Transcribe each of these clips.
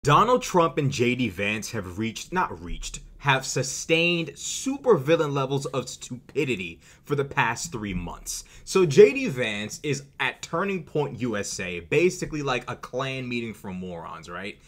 Donald Trump and JD Vance have have sustained supervillain levels of stupidity for the past 3 months. So JD Vance is at Turning Point USA, basically like a Klan meeting for morons, right?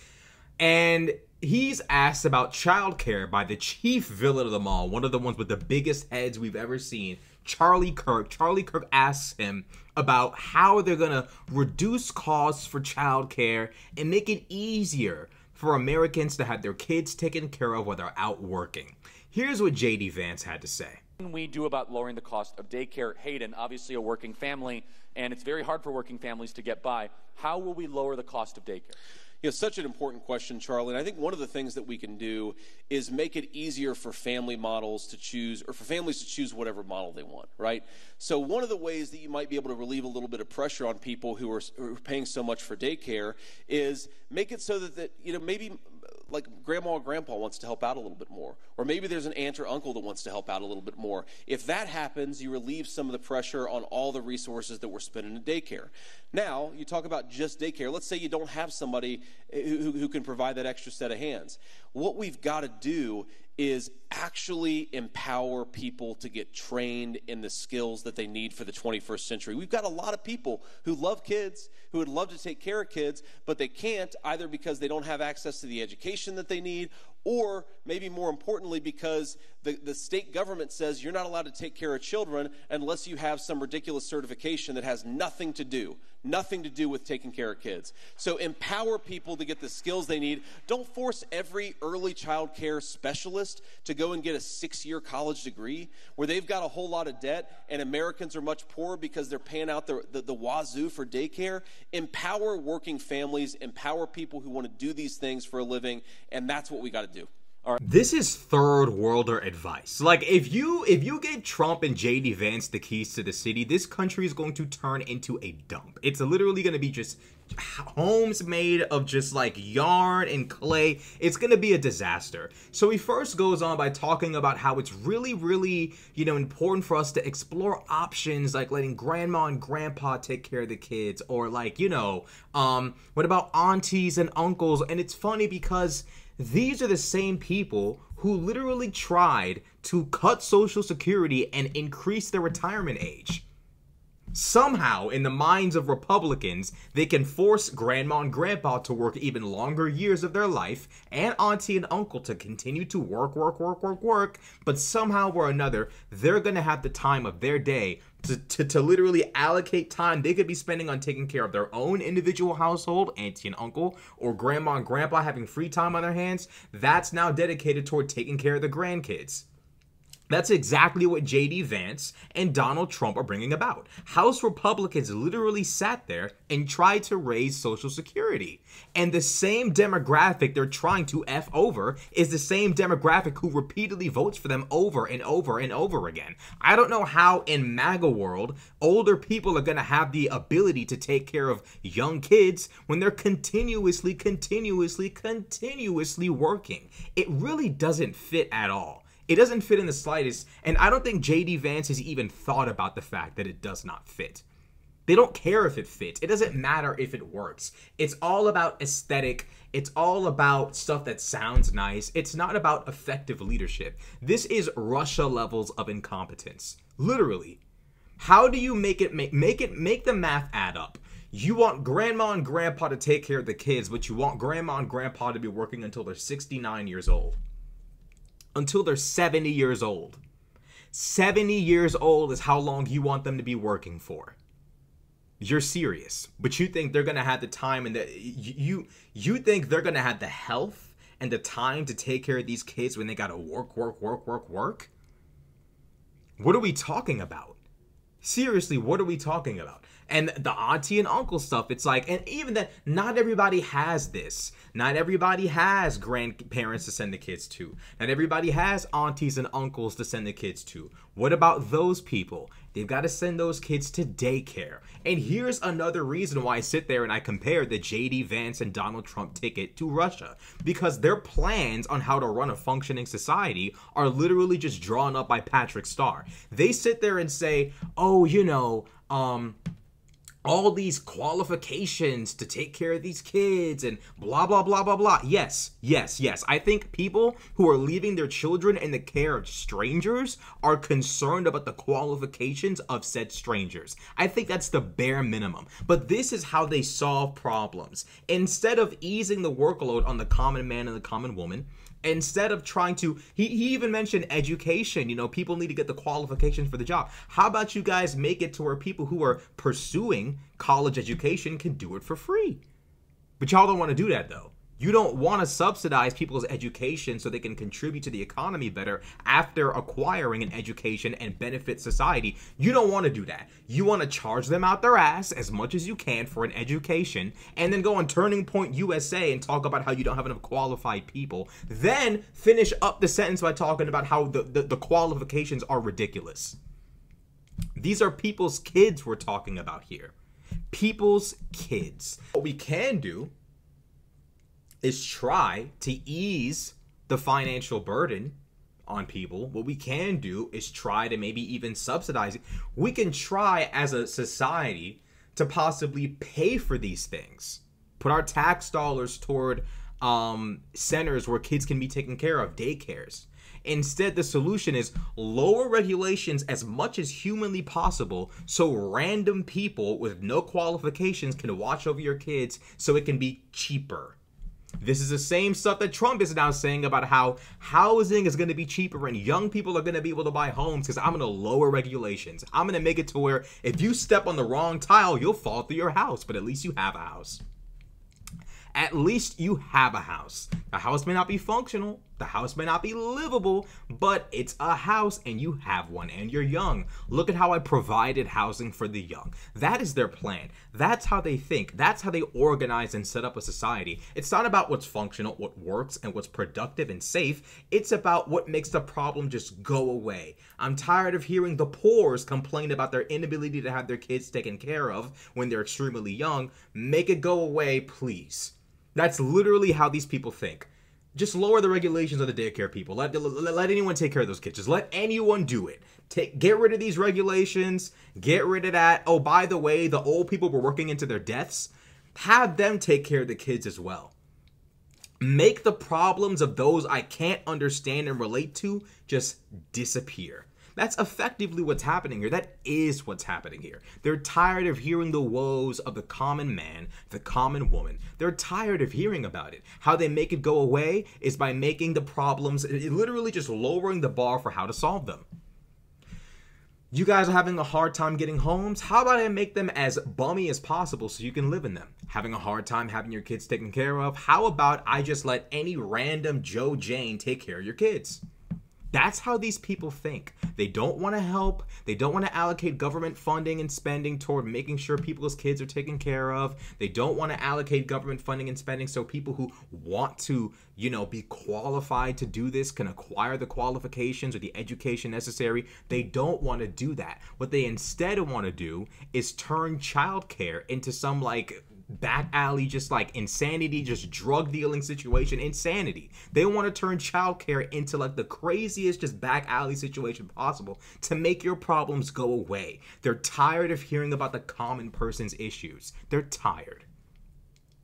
And he's asked about childcare by the chief villain of them all, one of the ones with the biggest heads we've ever seen, Charlie Kirk. Charlie Kirk asks him about how they're going to reduce costs for childcare and make it easier for Americans to have their kids taken care of while they're out working. Here's what JD Vance had to say. What can we do about lowering the cost of daycare? Hayden, obviously a working family, and it's very hard for working families to get by. How will we lower the cost of daycare? Yeah, such an important question, Charlie. And I think one of the things that we can do is make it easier for family models to choose, or for families to choose whatever model they want, right? So one of the ways that you might be able to relieve a little bit of pressure on people who are paying so much for daycare is make it so that maybe like grandma or grandpa wants to help out a little bit more, or maybe there's an aunt or uncle that wants to help out a little bit more. If that happens, you relieve some of the pressure on all the resources that we're spending in daycare. Now, you talk about just daycare. Let's say you don't have somebody who can provide that extra set of hands. What we've got to do is actually empower people to get trained in the skills that they need for the 21st century. We've got a lot of people who love kids, who would love to take care of kids, but they can't, either because they don't have access to the education that they need, or maybe more importantly because the state government says you're not allowed to take care of children unless you have some ridiculous certification that has nothing to do with taking care of kids. So empower people to get the skills they need. Don't force every early child care specialist to go and get a 6-year college degree where they've got a whole lot of debt and Americans are much poorer because they're paying out the wazoo for daycare. Empower working families, empower people who want to do these things for a living, and that's what we got to do. All right. This is third worlder advice. Like, if you gave Trump and JD Vance the keys to the city, this country is going to turn into a dump. It's literally going to be just homes made of just like yarn and clay. It's going to be a disaster. So he first goes on by talking about how it's really, really, important for us to explore options like letting grandma and grandpa take care of the kids, or like, what about aunties and uncles? And it's funny because these are the same people who literally tried to cut Social Security and increase their retirement age. Somehow, in the minds of Republicans, they can force grandma and grandpa to work even longer years of their life, and auntie and uncle to continue to work, but somehow or another, they're going to have the time of their day to literally allocate time they could be spending on taking care of their own individual household, auntie and uncle, or grandma and grandpa having free time on their hands. That's now dedicated toward taking care of the grandkids. That's exactly what JD Vance and Donald Trump are bringing about. House Republicans literally sat there and tried to raise Social Security. And the same demographic they're trying to F over is the same demographic who repeatedly votes for them over and over and over again. I don't know how in MAGA world older people are going to have the ability to take care of young kids when they're continuously working. It really doesn't fit at all. It doesn't fit in the slightest, and I don't think JD Vance has even thought about the fact that it does not fit. They don't care if it fits. It doesn't matter if it works. It's all about aesthetic. It's all about stuff that sounds nice. It's not about effective leadership. This is Russia levels of incompetence. Literally. How do you make the math add up? You want grandma and grandpa to take care of the kids, but you want grandma and grandpa to be working until they're 69 years old. Until they're 70 years old. 70 years old is how long you want them to be working for. You're serious. But you think they're going to have the time and you think they're going to have the health and the time to take care of these kids when they got to work? What are we talking about? Seriously, what are we talking about? And the auntie and uncle stuff, it's like, and even that, not everybody has this. Not everybody has grandparents to send the kids to. Not everybody has aunties and uncles to send the kids to. What about those people? They've got to send those kids to daycare. And here's another reason why I sit there and I compare the JD Vance and Donald Trump ticket to Russia. Because their plans on how to run a functioning society are literally just drawn up by Patrick Starr. They sit there and say, oh, all these qualifications to take care of these kids and blah, blah, blah, blah, blah. Yes. I think people who are leaving their children in the care of strangers are concerned about the qualifications of said strangers. I think that's the bare minimum. But this is how they solve problems. Instead of easing the workload on the common man and the common woman, instead of trying to, he even mentioned education, you know, people need to get the qualifications for the job. How about you guys make it to where people who are pursuing college education can do it for free? But y'all don't want to do that though. You don't want to subsidize people's education so they can contribute to the economy better after acquiring an education and benefit society. You don't want to do that. You want to charge them out their ass as much as you can for an education and then go on Turning Point USA and talk about how you don't have enough qualified people. Then finish up the sentence by talking about how the qualifications are ridiculous. These are people's kids we're talking about here. People's kids. What we can do is try to ease the financial burden on people. What we can do is try to maybe even subsidize it. We can try as a society to possibly pay for these things. Put our tax dollars toward centers where kids can be taken care of, daycares. Instead, the solution is lower regulations as much as humanly possible so random people with no qualifications can watch over your kids so it can be cheaper. This is the same stuff that Trump is now saying about how housing is going to be cheaper and young people are going to be able to buy homes because I'm going to lower regulations. I'm going to make it to where if you step on the wrong tile, you'll fall through your house, but at least you have a house. At least you have a house. The house may not be functional. The house may not be livable, but it's a house and you have one and you're young. Look at how I provided housing for the young. That is their plan. That's how they think. That's how they organize and set up a society. It's not about what's functional, what works, and what's productive and safe. It's about what makes the problem just go away. I'm tired of hearing the poors complain about their inability to have their kids taken care of when they're extremely young. Make it go away, please. That's literally how these people think. Just lower the regulations of the daycare people. Let anyone take care of those kids. Just let anyone do it. Get rid of these regulations. Get rid of that. Oh, by the way, the old people were working into their deaths. Have them take care of the kids as well. Make the problems of those I can't understand and relate to just disappear. That's effectively what's happening here. That is what's happening here. They're tired of hearing the woes of the common man, the common woman. They're tired of hearing about it. How they make it go away is by making the problems, literally just lowering the bar for how to solve them. You guys are having a hard time getting homes? How about I make them as bummy as possible so you can live in them? Having a hard time having your kids taken care of? How about I just let any random Joe Jane take care of your kids? That's how these people think. They don't want to help. They don't want to allocate government funding and spending toward making sure people's kids are taken care of. They don't want to allocate government funding and spending so people who want to, you know, be qualified to do this can acquire the qualifications or the education necessary. They don't want to do that. What they instead want to do is turn childcare into some like back alley, just like insanity, just drug dealing situation, insanity. They want to turn childcare into like the craziest just back alley situation possible to make your problems go away. They're tired of hearing about the common person's issues. They're tired.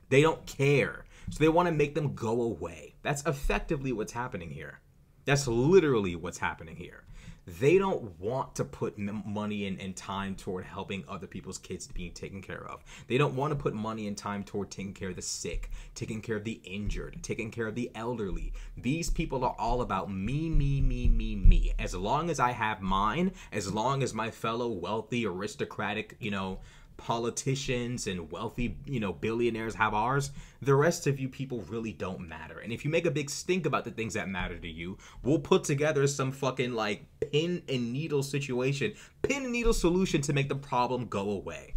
They don't care. So they want to make them go away. That's effectively what's happening here. That's literally what's happening here. They don't want to put money and time toward helping other people's kids being taken care of. They don't want to put money and time toward taking care of the sick, taking care of the injured, taking care of the elderly. These people are all about me, me, me, me, me. As long as I have mine, as long as my fellow wealthy, aristocratic, you know, politicians and wealthy, you know, billionaires have ours, the rest of you people really don't matter. And if you make a big stink about the things that matter to you, we'll put together some fucking like pin and needle situation, pin and needle solution to make the problem go away.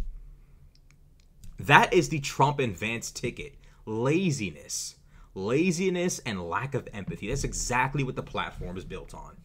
That is the Trump and Vance ticket. Laziness. Laziness and lack of empathy. That's exactly what the platform is built on.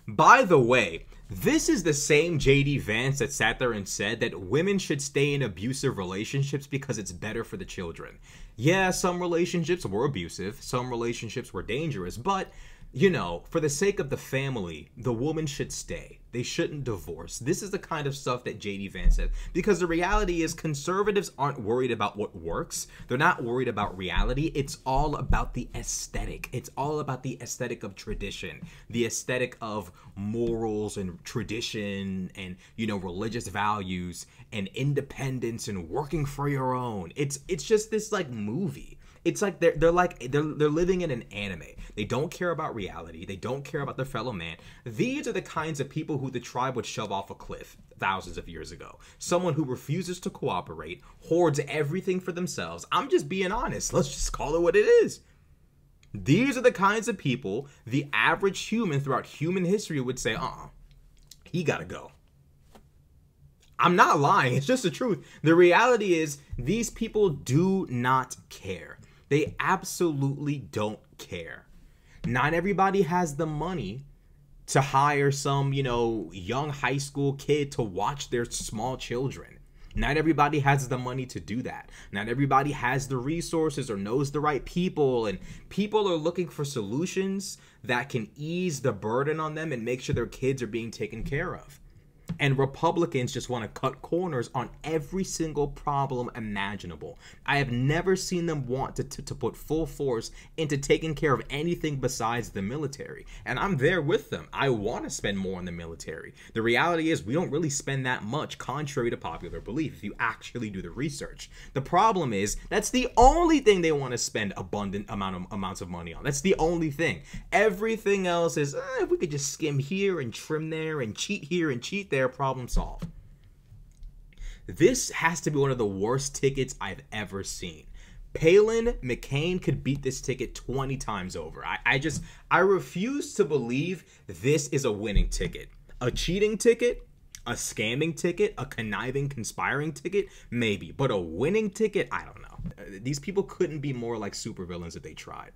By the way, this is the same JD Vance that sat there and said that women should stay in abusive relationships because it's better for the children. Yeah, some relationships were abusive, some relationships were dangerous, but you know, for the sake of the family, the woman should stay. They shouldn't divorce. This is the kind of stuff that JD Vance said. Because the reality is conservatives aren't worried about what works. They're not worried about reality. It's all about the aesthetic. It's all about the aesthetic of tradition, the aesthetic of morals and tradition and, you know, religious values and independence and working for your own. It's just this like movie. It's like they're living in an anime. They don't care about reality. They don't care about their fellow man. These are the kinds of people who the tribe would shove off a cliff thousands of years ago. Someone who refuses to cooperate, hoards everything for themselves. I'm just being honest. Let's just call it what it is. These are the kinds of people the average human throughout human history would say, he gotta go. I'm not lying. It's just the truth. The reality is these people do not care. They absolutely don't care. Not everybody has the money to hire some, you know, young high school kid to watch their small children. Not everybody has the money to do that. Not everybody has the resources or knows the right people. And people are looking for solutions that can ease the burden on them and make sure their kids are being taken care of. And Republicans just want to cut corners on every single problem imaginable. I have never seen them want to put full force into taking care of anything besides the military. And I'm there with them. I want to spend more on the military. The reality is we don't really spend that much, contrary to popular belief, if you actually do the research. The problem is that's the only thing they want to spend abundant amounts of money on. That's the only thing. Everything else is, if we could just skim here and trim there and cheat here and cheat there, problem solved. This has to be one of the worst tickets I've ever seen. Palin, McCain could beat this ticket 20 times over. I refuse to believe this is a winning ticket. A cheating ticket, a scamming ticket, a conniving, conspiring ticket, maybe. But a winning ticket, I don't know. These people couldn't be more like supervillains if they tried.